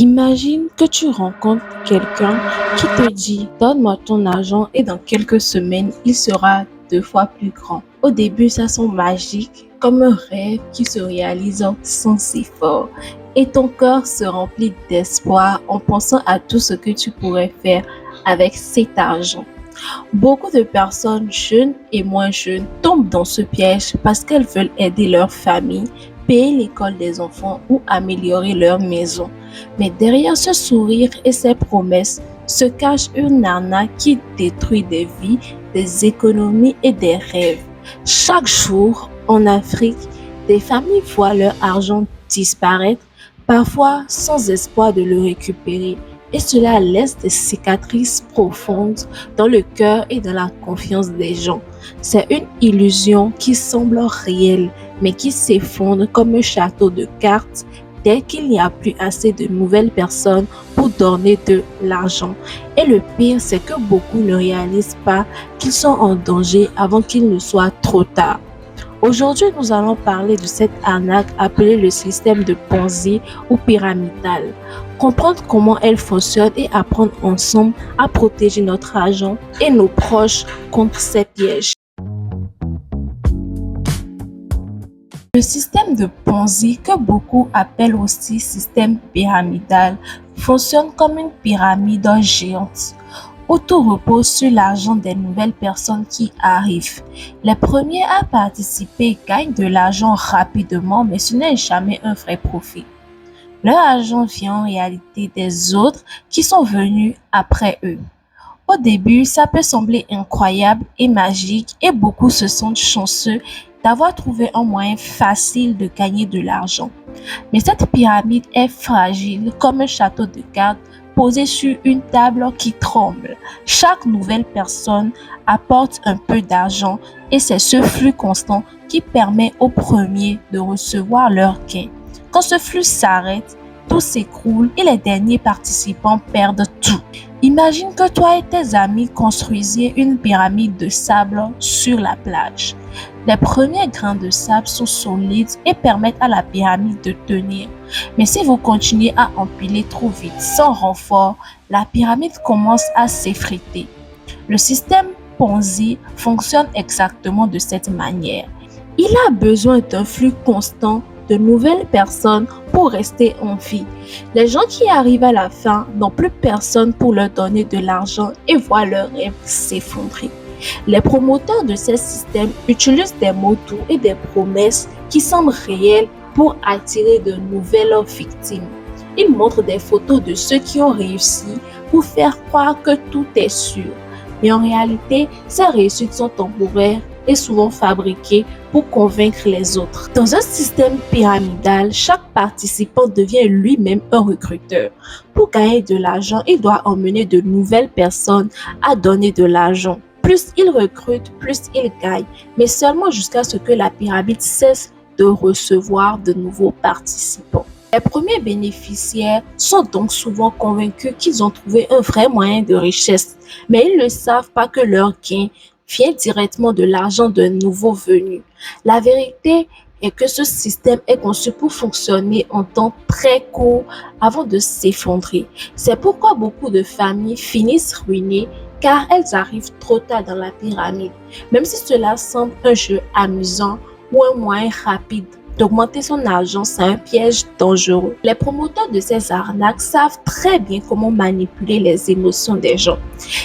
Imagine que tu rencontres quelqu'un qui te dit donne-moi ton argent et dans quelques semaines, il sera 2 fois plus grand. Au début, ça semble magique, comme un rêve qui se réalise sans effort. Et ton cœur se remplit d'espoir en pensant à tout ce que tu pourrais faire avec cet argent. Beaucoup de personnes jeunes et moins jeunes tombent dans ce piège parce qu'elles veulent aider leur famille, payer l'école des enfants ou améliorer leur maison. Mais derrière ce sourire et ces promesses se cache une arnaque qui détruit des vies, des économies et des rêves. Chaque jour, en Afrique, des familles voient leur argent disparaître, parfois sans espoir de le récupérer. Et cela laisse des cicatrices profondes dans le cœur et dans la confiance des gens. C'est une illusion qui semble réelle, mais qui s'effondre comme un château de cartes dès qu'il n'y a plus assez de nouvelles personnes pour donner de l'argent. Et le pire, c'est que beaucoup ne réalisent pas qu'ils sont en danger avant qu'il ne soit trop tard. Aujourd'hui, nous allons parler de cette arnaque appelée le système de Ponzi ou pyramidal. Comprendre comment elle fonctionne et apprendre ensemble à protéger notre argent et nos proches contre ces pièges. Le système de Ponzi, que beaucoup appellent aussi système pyramidal, fonctionne comme une pyramide géante où tout repose sur l'argent des nouvelles personnes qui arrivent. Les premiers à participer gagnent de l'argent rapidement, mais ce n'est jamais un vrai profit. Leur argent vient en réalité des autres qui sont venus après eux. Au début, ça peut sembler incroyable et magique et beaucoup se sentent chanceux d'avoir trouvé un moyen facile de gagner de l'argent. Mais cette pyramide est fragile comme un château de cartes posé sur une table qui tremble. Chaque nouvelle personne apporte un peu d'argent et c'est ce flux constant qui permet aux premiers de recevoir leur gain. Quand ce flux s'arrête, tout s'écroule et les derniers participants perdent tout. Imagine que toi et tes amis construisiez une pyramide de sable sur la plage. Les premiers grains de sable sont solides et permettent à la pyramide de tenir. Mais si vous continuez à empiler trop vite, sans renfort, la pyramide commence à s'effriter. Le système Ponzi fonctionne exactement de cette manière. Il a besoin d'un flux constant de nouvelles personnes pour rester en vie. Les gens qui arrivent à la fin n'ont plus personne pour leur donner de l'argent et voient leurs rêves s'effondrer. Les promoteurs de ces systèmes utilisent des mots doux et des promesses qui semblent réelles pour attirer de nouvelles victimes. Ils montrent des photos de ceux qui ont réussi pour faire croire que tout est sûr. Mais en réalité, ces réussites sont temporaires et souvent fabriquées pour convaincre les autres. Dans un système pyramidal, chaque participant devient lui-même un recruteur. Pour gagner de l'argent, il doit emmener de nouvelles personnes à donner de l'argent. Plus il recrute, plus il gagne, mais seulement jusqu'à ce que la pyramide cesse de recevoir de nouveaux participants. Les premiers bénéficiaires sont donc souvent convaincus qu'ils ont trouvé un vrai moyen de richesse, mais ils ne savent pas que leur gain vient directement de l'argent d'un nouveau venu. La vérité est que ce système est conçu pour fonctionner en temps très court avant de s'effondrer. C'est pourquoi beaucoup de familles finissent ruinées car elles arrivent trop tard dans la pyramide. Même si cela semble un jeu amusant ou un moyen rapide d'augmenter son argent, c'est un piège dangereux. Les promoteurs de ces arnaques savent très bien comment manipuler les émotions des gens.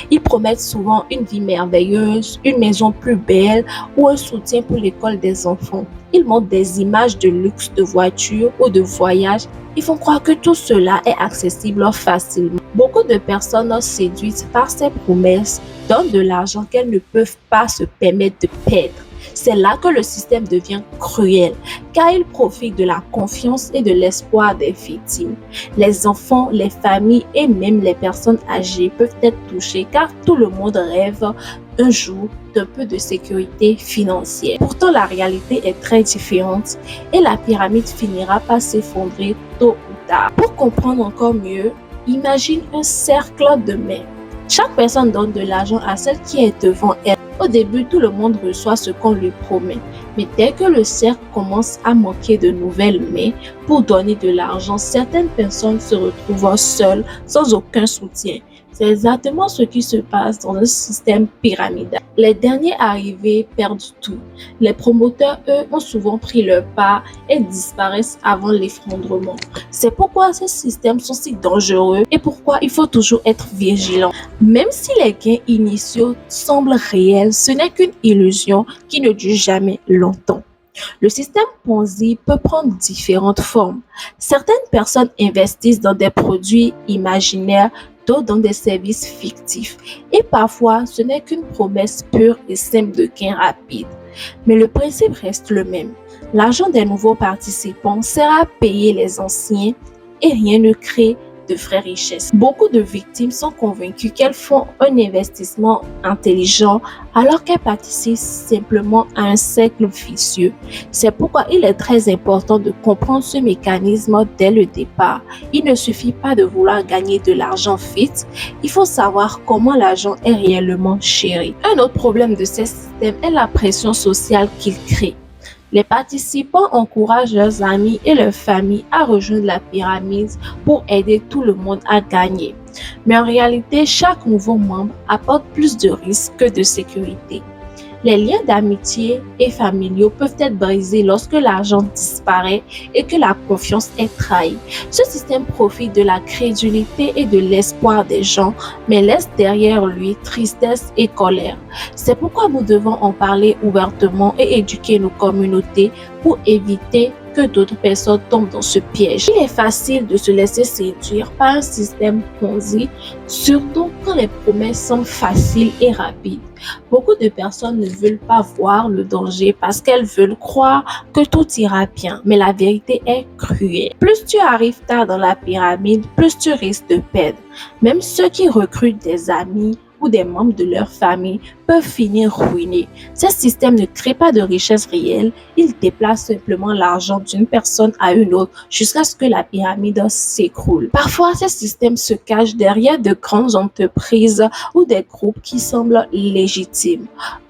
Ils promettent souvent une vie merveilleuse, une maison plus belle ou un soutien pour l'école des enfants. Ils montrent des images de luxe de voitures ou de voyages. Ils font croire que tout cela est accessible facilement. Beaucoup de personnes séduites par ces promesses donnent de l'argent qu'elles ne peuvent pas se permettre de perdre. C'est là que le système devient cruel, car il profite de la confiance et de l'espoir des victimes. Les enfants, les familles et même les personnes âgées peuvent être touchés car tout le monde rêve un jour d'un peu de sécurité financière. Pourtant, la réalité est très différente et la pyramide finira par s'effondrer tôt ou tard. Pour comprendre encore mieux, imagine un cercle de mains. Chaque personne donne de l'argent à celle qui est devant elle. Au début, tout le monde reçoit ce qu'on lui promet. Mais dès que le cercle commence à manquer de nouvelles mains pour donner de l'argent, certaines personnes se retrouvent seules, sans aucun soutien. C'est exactement ce qui se passe dans un système pyramidal. Les derniers arrivés perdent tout. Les promoteurs, eux, ont souvent pris leur part et disparaissent avant l'effondrement. C'est pourquoi ces systèmes sont si dangereux et pourquoi il faut toujours être vigilant. Même si les gains initiaux semblent réels, ce n'est qu'une illusion qui ne dure jamais longtemps. Le système Ponzi peut prendre différentes formes. Certaines personnes investissent dans des produits imaginaires, d'autres dans des services fictifs. Et parfois, ce n'est qu'une promesse pure et simple de gain rapide. Mais le principe reste le même. L'argent des nouveaux participants sert à payer les anciens et rien ne crée de vraies richesses. Beaucoup de victimes sont convaincues qu'elles font un investissement intelligent alors qu'elles participent simplement à un cercle vicieux. C'est pourquoi il est très important de comprendre ce mécanisme dès le départ. Il ne suffit pas de vouloir gagner de l'argent vite, il faut savoir comment l'argent est réellement géré. Un autre problème de ces systèmes est la pression sociale qu'ils créent. Les participants encouragent leurs amis et leurs familles à rejoindre la pyramide pour aider tout le monde à gagner. Mais en réalité, chaque nouveau membre apporte plus de risques que de sécurité. Les liens d'amitié et familiaux peuvent être brisés lorsque l'argent disparaît et que la confiance est trahie. Ce système profite de la crédulité et de l'espoir des gens, mais laisse derrière lui tristesse et colère. C'est pourquoi nous devons en parler ouvertement et éduquer nos communautés pour éviter que d'autres personnes tombent dans ce piège. Il est facile de se laisser séduire par un système Ponzi, surtout quand les promesses sont faciles et rapides. Beaucoup de personnes ne veulent pas voir le danger parce qu'elles veulent croire que tout ira bien, mais la vérité est cruelle. Plus tu arrives tard dans la pyramide, plus tu risques de perdre. Même ceux qui recrutent des amis ou des membres de leur famille peuvent finir ruinés. Ces systèmes ne créent pas de richesse réelle, ils déplacent simplement l'argent d'une personne à une autre jusqu'à ce que la pyramide s'écroule. Parfois, ces systèmes se cachent derrière de grandes entreprises ou des groupes qui semblent légitimes,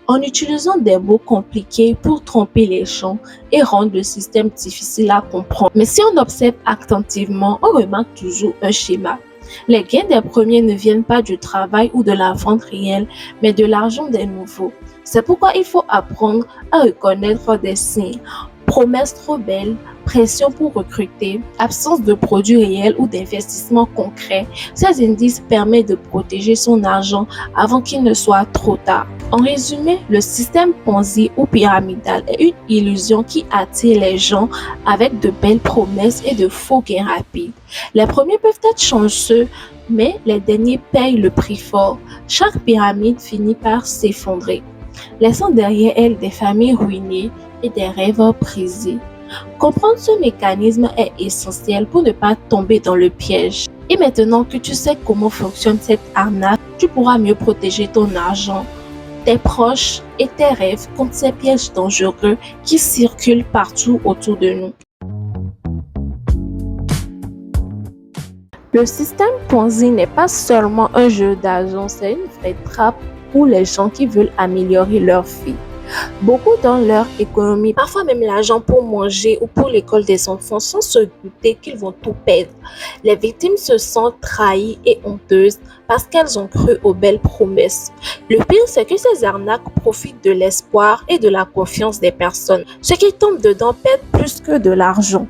en utilisant des mots compliqués pour tromper les gens et rendre le système difficile à comprendre. Mais si on observe attentivement, on remarque toujours un schéma. Les gains des premiers ne viennent pas du travail ou de la vente réelle, mais de l'argent des nouveaux. C'est pourquoi il faut apprendre à reconnaître des signes. Promesses trop belles, pression pour recruter, absence de produits réels ou d'investissements concrets. Ces indices permettent de protéger son argent avant qu'il ne soit trop tard. En résumé, le système Ponzi ou pyramidal est une illusion qui attire les gens avec de belles promesses et de faux gains rapides. Les premiers peuvent être chanceux, mais les derniers payent le prix fort. Chaque pyramide finit par s'effondrer, laissant derrière elle des familles ruinées et des rêves brisés. Comprendre ce mécanisme est essentiel pour ne pas tomber dans le piège. Et maintenant que tu sais comment fonctionne cette arnaque, tu pourras mieux protéger ton argent, tes proches et tes rêves contre ces pièges dangereux qui circulent partout autour de nous. Le système Ponzi n'est pas seulement un jeu d'argent, c'est une vraie trappe pour les gens qui veulent améliorer leur vie. Beaucoup dans leur économie, parfois même l'argent pour manger ou pour l'école des enfants, sans se douter qu'ils vont tout perdre. Les victimes se sentent trahies et honteuses parce qu'elles ont cru aux belles promesses. Le pire, c'est que ces arnaques profitent de l'espoir et de la confiance des personnes. Ceux qui tombent dedans perdent plus que de l'argent.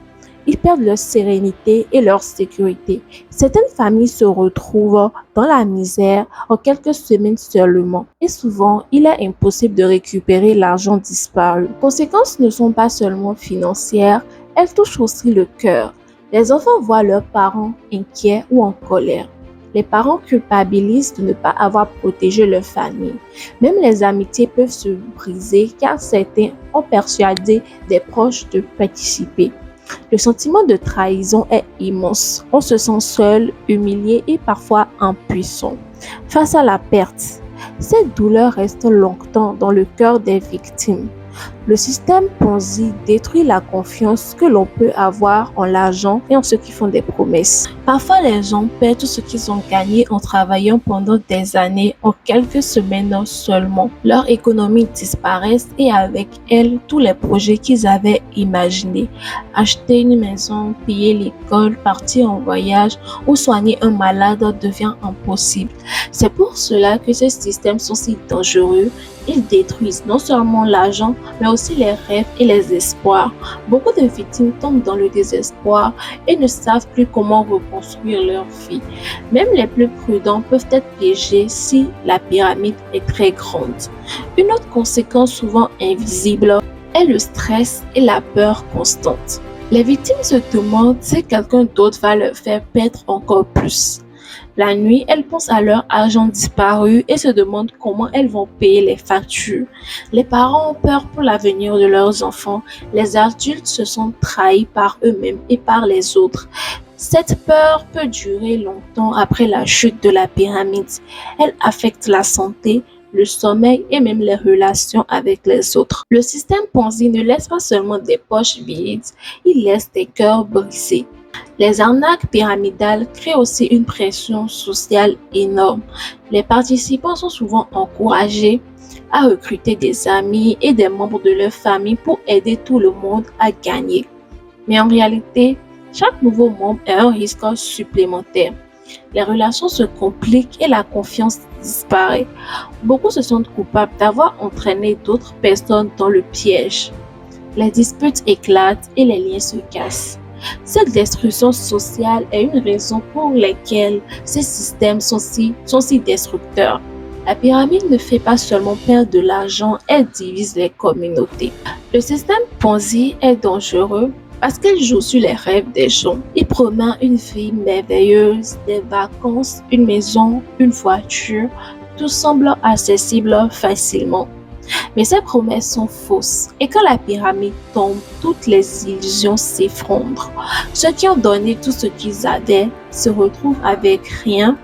Ils perdent leur sérénité et leur sécurité. Certaines familles se retrouvent dans la misère en quelques semaines seulement. Et souvent, il est impossible de récupérer l'argent disparu. Les conséquences ne sont pas seulement financières, elles touchent aussi le cœur. Les enfants voient leurs parents inquiets ou en colère. Les parents culpabilisent de ne pas avoir protégé leur famille. Même les amitiés peuvent se briser car certains ont persuadé des proches de participer. Le sentiment de trahison est immense. On se sent seul, humilié et parfois impuissant face à la perte. Cette douleur reste longtemps dans le cœur des victimes. Le système Ponzi détruit la confiance que l'on peut avoir en l'argent et en ceux qui font des promesses. Parfois, les gens perdent tout ce qu'ils ont gagné en travaillant pendant des années en quelques semaines seulement. Leur économie disparaît et avec elle, tous les projets qu'ils avaient imaginés. Acheter une maison, payer l'école, partir en voyage ou soigner un malade devient impossible. C'est pour cela que ces systèmes sont si dangereux. Ils détruisent non seulement l'argent, mais aussi les rêves et les espoirs. Beaucoup de victimes tombent dans le désespoir et ne savent plus comment reconstruire leur vie. Même les plus prudents peuvent être piégés si la pyramide est très grande. Une autre conséquence souvent invisible est le stress et la peur constante. Les victimes se demandent si quelqu'un d'autre va leur faire perdre encore plus. La nuit, elles pensent à leur argent disparu et se demandent comment elles vont payer les factures. Les parents ont peur pour l'avenir de leurs enfants. Les adultes se sentent trahis par eux-mêmes et par les autres. Cette peur peut durer longtemps après la chute de la pyramide. Elle affecte la santé, le sommeil et même les relations avec les autres. Le système Ponzi ne laisse pas seulement des poches vides, il laisse des cœurs brisés. Les arnaques pyramidales créent aussi une pression sociale énorme. Les participants sont souvent encouragés à recruter des amis et des membres de leur famille pour aider tout le monde à gagner. Mais en réalité, chaque nouveau membre est un risque supplémentaire. Les relations se compliquent et la confiance disparaît. Beaucoup se sentent coupables d'avoir entraîné d'autres personnes dans le piège. Les disputes éclatent et les liens se cassent. Cette destruction sociale est une raison pour laquelle ces systèmes sont si destructeurs. La pyramide ne fait pas seulement perdre de l'argent, elle divise les communautés. Le système Ponzi est dangereux parce qu'il joue sur les rêves des gens. Il promet une vie merveilleuse, des vacances, une maison, une voiture. Tout semble accessible facilement. Mais ces promesses sont fausses et quand la pyramide tombe, toutes les illusions s'effondrent. Ceux qui ont donné tout ce qu'ils avaient se retrouvent avec rien.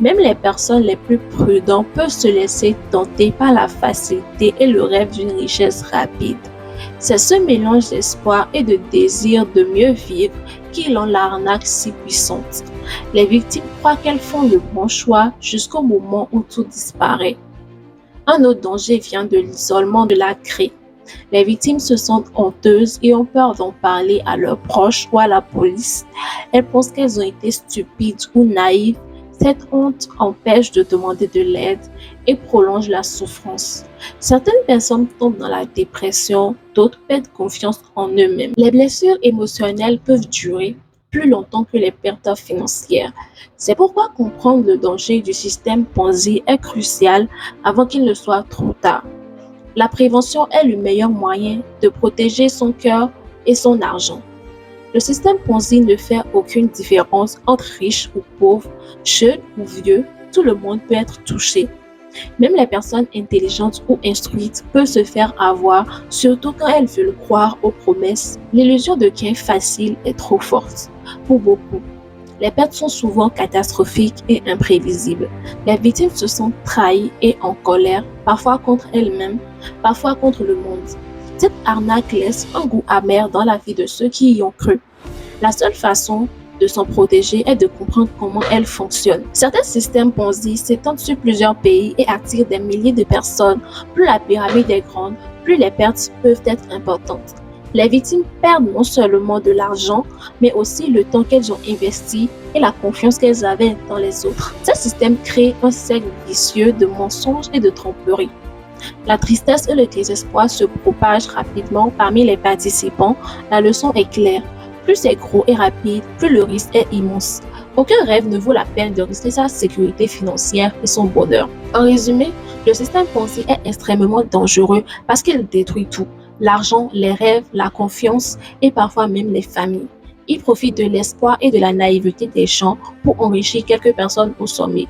Même les personnes les plus prudentes peuvent se laisser tenter par la facilité et le rêve d'une richesse rapide. C'est ce mélange d'espoir et de désir de mieux vivre qui rend l'arnaque si puissante. Les victimes croient qu'elles font le bon choix jusqu'au moment où tout disparaît. Un autre danger vient de l'isolement de la craie. Les victimes se sentent honteuses et ont peur d'en parler à leurs proches ou à la police. Elles pensent qu'elles ont été stupides ou naïves. Cette honte empêche de demander de l'aide et prolonge la souffrance. Certaines personnes tombent dans la dépression, d'autres perdent confiance en eux-mêmes. Les blessures émotionnelles peuvent durer plus longtemps que les pertes financières. C'est pourquoi comprendre le danger du système Ponzi est crucial avant qu'il ne soit trop tard. La prévention est le meilleur moyen de protéger son cœur et son argent. Le système Ponzi ne fait aucune différence entre riches ou pauvres, jeunes ou vieux, tout le monde peut être touché. Même les personnes intelligentes ou instruites peuvent se faire avoir, surtout quand elles veulent croire aux promesses. L'illusion de gain facile est trop forte pour beaucoup. Les pertes sont souvent catastrophiques et imprévisibles. Les victimes se sentent trahies et en colère, parfois contre elles-mêmes, parfois contre le monde. Cette arnaque laisse un goût amer dans la vie de ceux qui y ont cru. La seule façon de s'en protéger est de comprendre comment elle fonctionne. Certains systèmes Ponzi s'étendent sur plusieurs pays et attirent des milliers de personnes. Plus la pyramide est grande, plus les pertes peuvent être importantes. Les victimes perdent non seulement de l'argent, mais aussi le temps qu'elles ont investi et la confiance qu'elles avaient dans les autres. Ce système crée un cercle vicieux de mensonges et de tromperies. La tristesse et le désespoir se propagent rapidement parmi les participants. La leçon est claire. Plus c'est gros et rapide, plus le risque est immense. Aucun rêve ne vaut la peine de risquer sa sécurité financière et son bonheur. En résumé, le système Ponzi est extrêmement dangereux parce qu'il détruit tout. L'argent, les rêves, la confiance et parfois même les familles. Il profite de l'espoir et de la naïveté des gens pour enrichir quelques personnes au sommet.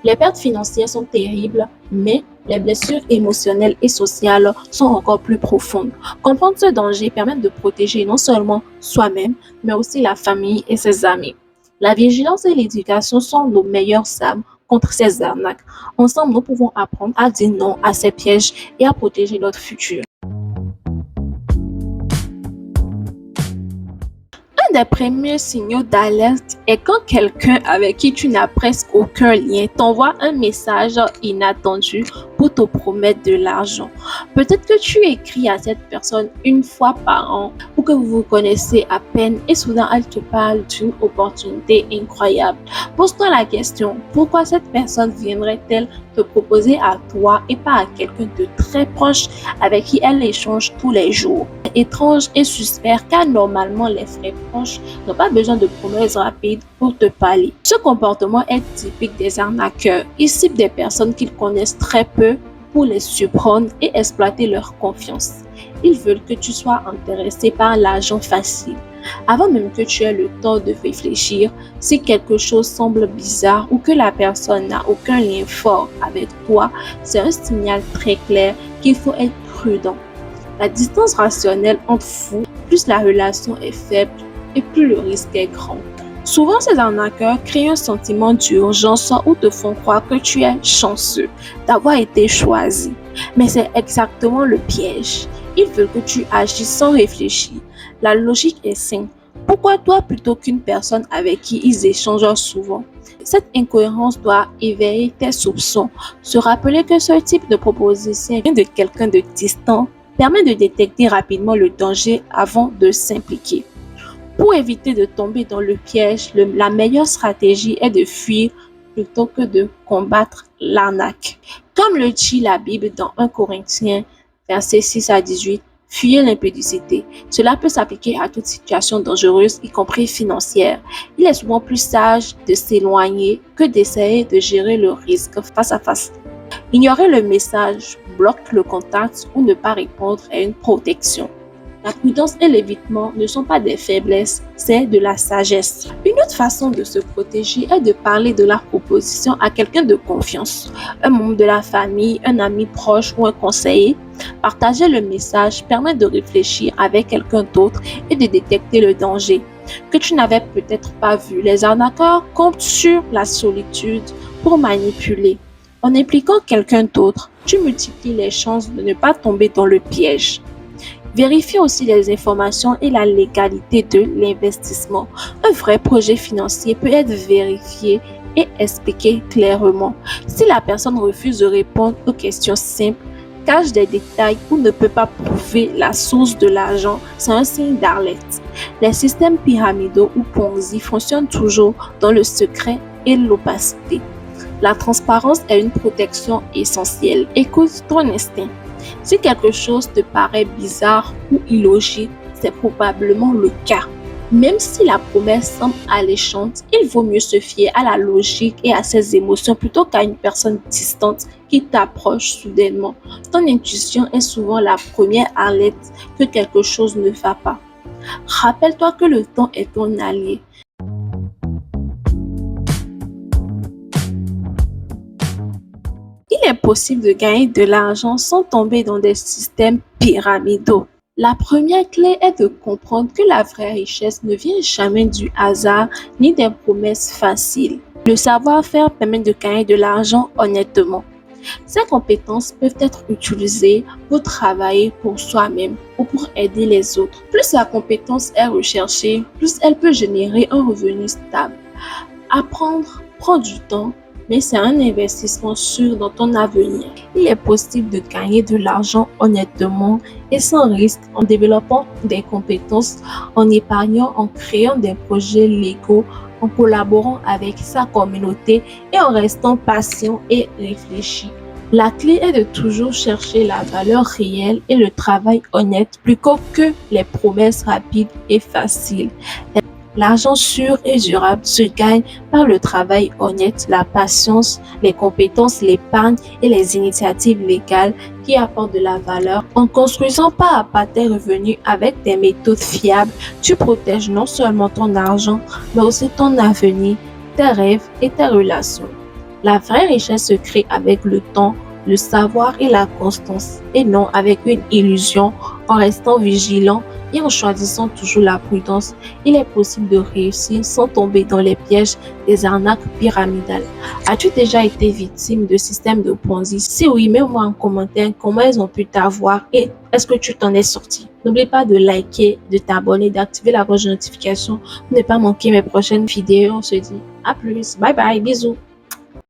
Les pertes financières sont terribles, mais les blessures émotionnelles et sociales sont encore plus profondes. Comprendre ce danger permet de protéger non seulement soi-même, mais aussi la famille et ses amis. La vigilance et l'éducation sont nos meilleures armes contre ces arnaques. Ensemble, nous pouvons apprendre à dire non à ces pièges et à protéger notre futur. des premiers signaux d'alerte est quand quelqu'un avec qui tu n'as presque aucun lien t'envoie un message inattendu pour te promettre de l'argent. Peut-être que tu écris à cette personne une fois par an ou que vous vous connaissez à peine et soudain elle te parle d'une opportunité incroyable. Pose-toi la question, pourquoi cette personne viendrait-elle te proposer à toi et pas à quelqu'un de très proche avec qui elle échange tous les jours? C'est étrange et suspect car normalement les frères proches n'ont pas besoin de promesses rapides pour te parler. Ce comportement est typique des arnaqueurs. Ils ciblent des personnes qu'ils connaissent très peu pour les surprendre et exploiter leur confiance. Ils veulent que tu sois intéressé par l'argent facile. Avant même que tu aies le temps de réfléchir, si quelque chose semble bizarre ou que la personne n'a aucun lien fort avec toi, c'est un signal très clair qu'il faut être prudent. La distance rationnelle entre vous, plus la relation est faible et plus le risque est grand. Souvent, ces arnaqueurs créent un sentiment d'urgence ou te font croire que tu es chanceux d'avoir été choisi. Mais c'est exactement le piège. Ils veulent que tu agisses sans réfléchir. La logique est simple. Pourquoi toi plutôt qu'une personne avec qui ils échangent souvent? Cette incohérence doit éveiller tes soupçons. Se rappeler que ce type de proposition vient de quelqu'un de distant permet de détecter rapidement le danger avant de s'impliquer. Pour éviter de tomber dans le piège, la meilleure stratégie est de fuir plutôt que de combattre l'arnaque. Comme le dit la Bible dans 1 Corinthiens, versets 6 à 18, fuyez l'impudicité. Cela peut s'appliquer à toute situation dangereuse, y compris financière. Il est souvent plus sage de s'éloigner que d'essayer de gérer le risque face à face. Ignorer le message, bloquer le contact ou ne pas répondre est une protection. La prudence et l'évitement ne sont pas des faiblesses, c'est de la sagesse. Une autre façon de se protéger est de parler de la proposition à quelqu'un de confiance, un membre de la famille, un ami proche ou un conseiller. Partager le message permet de réfléchir avec quelqu'un d'autre et de détecter le danger que tu n'avais peut-être pas vu. Les arnaqueurs comptent sur la solitude pour manipuler. En impliquant quelqu'un d'autre, tu multiplies les chances de ne pas tomber dans le piège. Vérifiez aussi les informations et la légalité de l'investissement. Un vrai projet financier peut être vérifié et expliqué clairement. Si la personne refuse de répondre aux questions simples, cache des détails ou ne peut pas prouver la source de l'argent, c'est un signe d'alerte. Les systèmes pyramidaux ou Ponzi fonctionnent toujours dans le secret et l'opacité. La transparence est une protection essentielle. Écoute ton instinct. Si quelque chose te paraît bizarre ou illogique, c'est probablement le cas. Même si la promesse semble alléchante, il vaut mieux se fier à la logique et à ses émotions plutôt qu'à une personne distante qui t'approche soudainement. Ton intuition est souvent la première alerte que quelque chose ne va pas. Rappelle-toi que le temps est ton allié. Il est possible de gagner de l'argent sans tomber dans des systèmes pyramidaux. La première clé est de comprendre que la vraie richesse ne vient jamais du hasard ni des promesses faciles. Le savoir-faire permet de gagner de l'argent honnêtement. Ces compétences peuvent être utilisées pour travailler pour soi-même ou pour aider les autres. Plus la compétence est recherchée, plus elle peut générer un revenu stable. Apprendre prend du temps, mais c'est un investissement sûr dans ton avenir. Il est possible de gagner de l'argent honnêtement et sans risque en développant des compétences, en épargnant, en créant des projets légaux, en collaborant avec sa communauté et en restant patient et réfléchi. La clé est de toujours chercher la valeur réelle et le travail honnête plutôt que les promesses rapides et faciles. L'argent sûr et durable se gagne par le travail honnête, la patience, les compétences, l'épargne et les initiatives légales qui apportent de la valeur. En construisant pas à pas tes revenus avec des méthodes fiables, tu protèges non seulement ton argent, mais aussi ton avenir, tes rêves et tes relations. La vraie richesse se crée avec le temps, le savoir et la constance, et non avec une illusion. En restant vigilant et en choisissant toujours la prudence, il est possible de réussir sans tomber dans les pièges des arnaques pyramidales. As-tu déjà été victime de systèmes de Ponzi? Si oui, mets-moi en commentaire comment ils ont pu t'avoir et est-ce que tu t'en es sorti. N'oublie pas de liker, de t'abonner, d'activer la cloche de notification pour ne pas manquer mes prochaines vidéos. On se dit à plus. Bye bye, bisous.